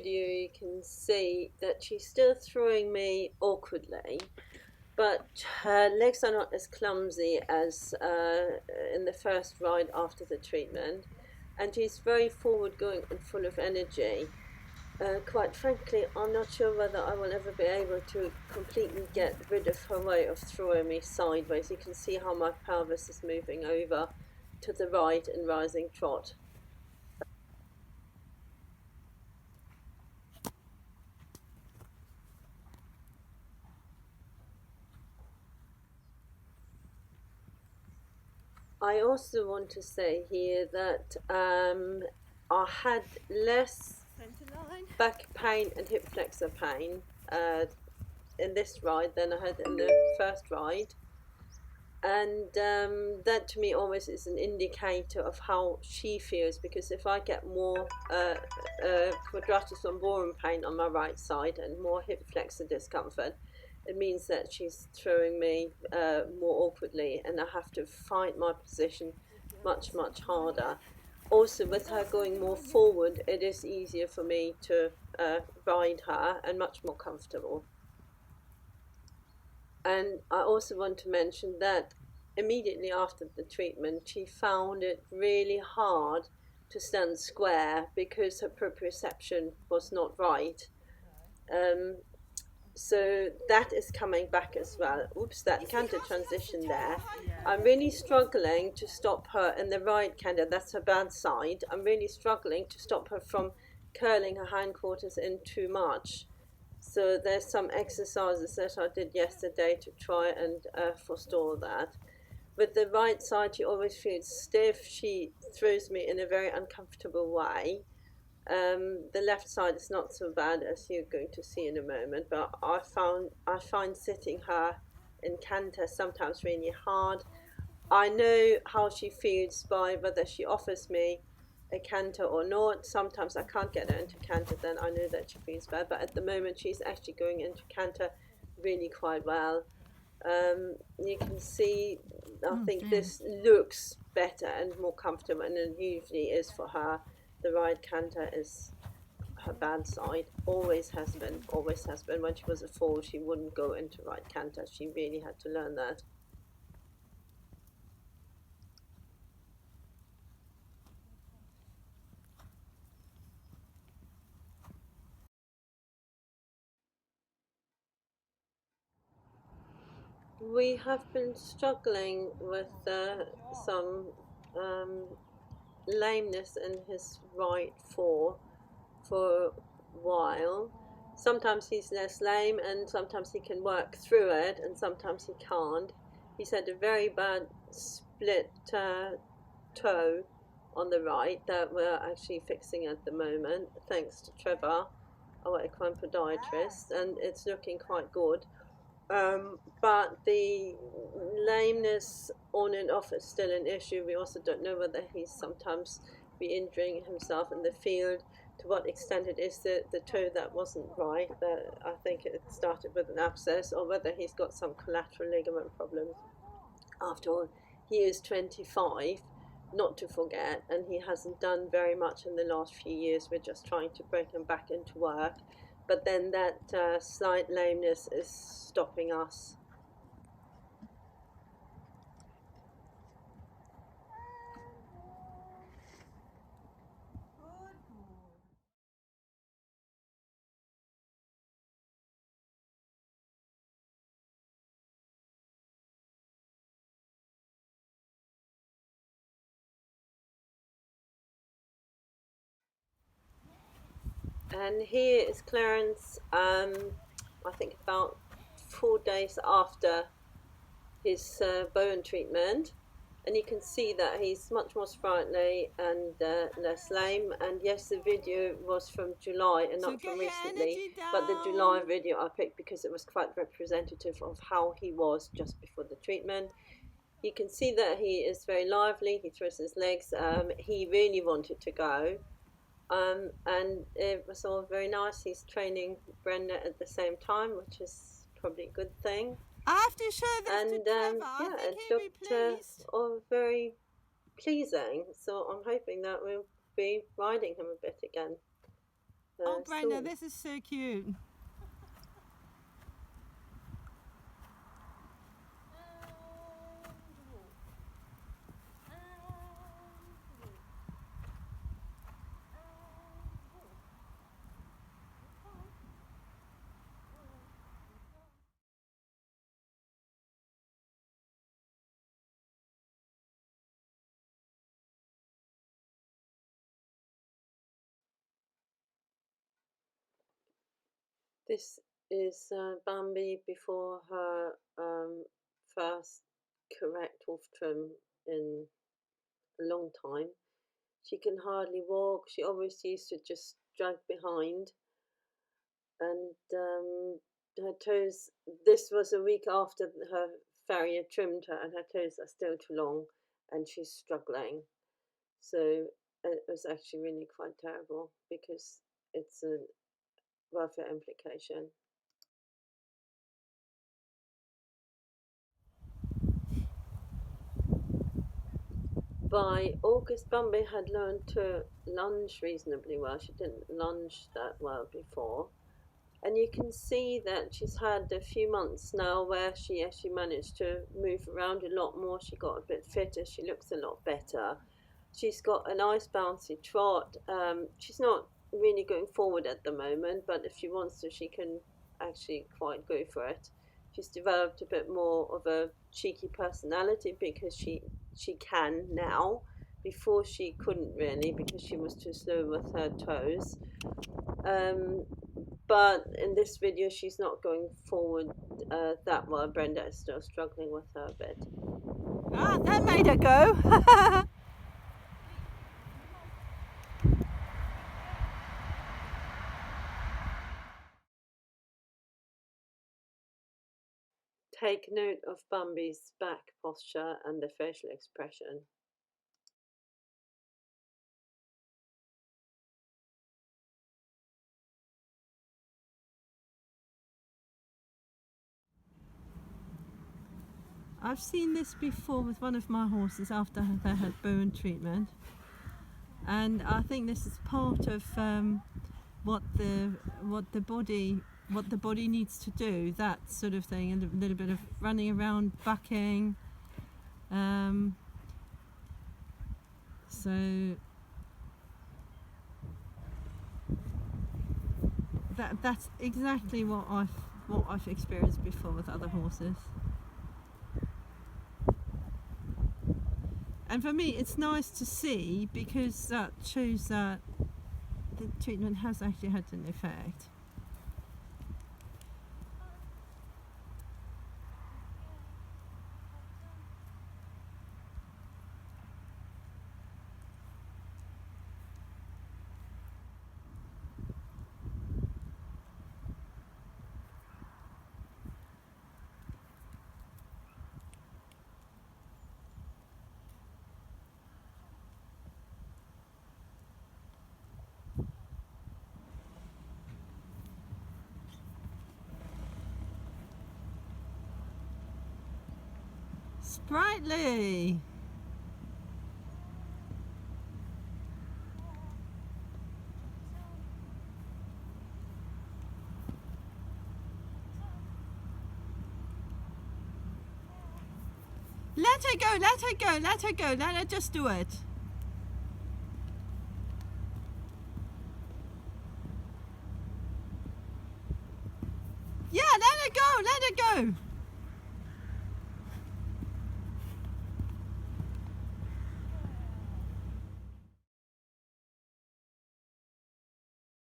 video you can see that she's still throwing me awkwardly, but her legs are not as clumsy as in the first ride after the treatment, and she's very forward going and full of energy. Quite frankly, I'm not sure whether I will ever be able to completely get rid of her way of throwing me sideways. You can see how my pelvis is moving over to the right in rising trot. I also want to say here that I had less back pain and hip flexor pain in this ride than I had in the first ride, and that to me always is an indicator of how she feels, because if I get more quadratus lumborum pain on my right side and more hip flexor discomfort, it means that she's throwing me more awkwardly, and I have to find my position much harder. Also, with her going more forward, it is easier for me to ride her and much more comfortable. And I also want to mention that immediately after the treatment, she found it really hard to stand square because her proprioception was not right. So that is coming back as well. Oops, that canter transition there. I'm really struggling to stop her in the right canter. That's her bad side. I'm really struggling to stop her from curling her hindquarters in too much. So there's some exercises that I did yesterday to try and forestall that. With the right side, she always feels stiff. She throws me in a very uncomfortable way. The left side is not so bad, as you're going to see in a moment, but I find sitting her in canter sometimes really hard. I know how she feels by whether she offers me a canter or not. Sometimes I can't get her into canter, then I know that she feels bad, but at the moment she's actually going into canter really quite well. You can see, I think this looks better and more comfortable, and it usually is for her. The right canter is her bad side, always has been. When she was a foal, she wouldn't go into right canter. She really had to learn that. We have been struggling with some lameness in his right fore for a while. Sometimes he's less lame, and sometimes he can work through it, and sometimes he can't. He's had a very bad split toe on the right that we're actually fixing at the moment, thanks to Trevor, our equine podiatrist, and it's looking quite good. But the lameness on and off is still an issue. We also don't know whether he's sometimes re-injuring himself in the field, to what extent it is the toe that wasn't right, that I think it started with an abscess, or whether he's got some collateral ligament problems. After all, he is 25, not to forget, and he hasn't done very much in the last few years. We're just trying to bring him back into work, but then that slight lameness is stopping us. And here is Clarence, I think about 4 days after his Bowen treatment, and you can see that he's much more sprightly and less lame. And yes, the video was from July and not from recently, but the July video I picked because it was quite representative of how he was just before the treatment. You can see that he is very lively, he throws his legs, he really wanted to go. And it was all very nice. He's training Brenda at the same time, which is probably a good thing. I have to show this And to Trevor. yeah, I think it looked all very pleasing. So I'm hoping that we'll be riding him a bit again. Oh, Brenda, this is so cute. This is Bambi before her first correct wolf trim in a long time. She can hardly walk. She always used to just drag behind, and her toes. This was a week after her farrier trimmed her, and her toes are still too long, and she's struggling. So it was actually really quite terrible because it's a welfare implication. By August, Bambi had learned to lunge reasonably well. She didn't lunge that well before. And you can see that she's had a few months now where she actually managed to move around a lot more. She got a bit fitter. She looks a lot better. She's got a nice bouncy trot. She's not really going forward at the moment, but if she wants to, she can actually quite go for it. She's developed a bit more of a cheeky personality because she can now. Before she couldn't really because she was too slow with her toes. But in this video she's not going forward that well. Brenda is still struggling with her a bit. Ah, that made her go. Take note of Bambi's back posture and the facial expression. I've seen this before with one of my horses after they had Bowen treatment, and I think this is part of what the body needs to do, that sort of thing, and a little bit of running around, bucking. So that's exactly what I've experienced before with other horses. And for me, it's nice to see because that shows that the treatment has actually had an effect. Sprightly! Let her go, let her go, let her go, let her just do it. Yeah, let her go, let her go.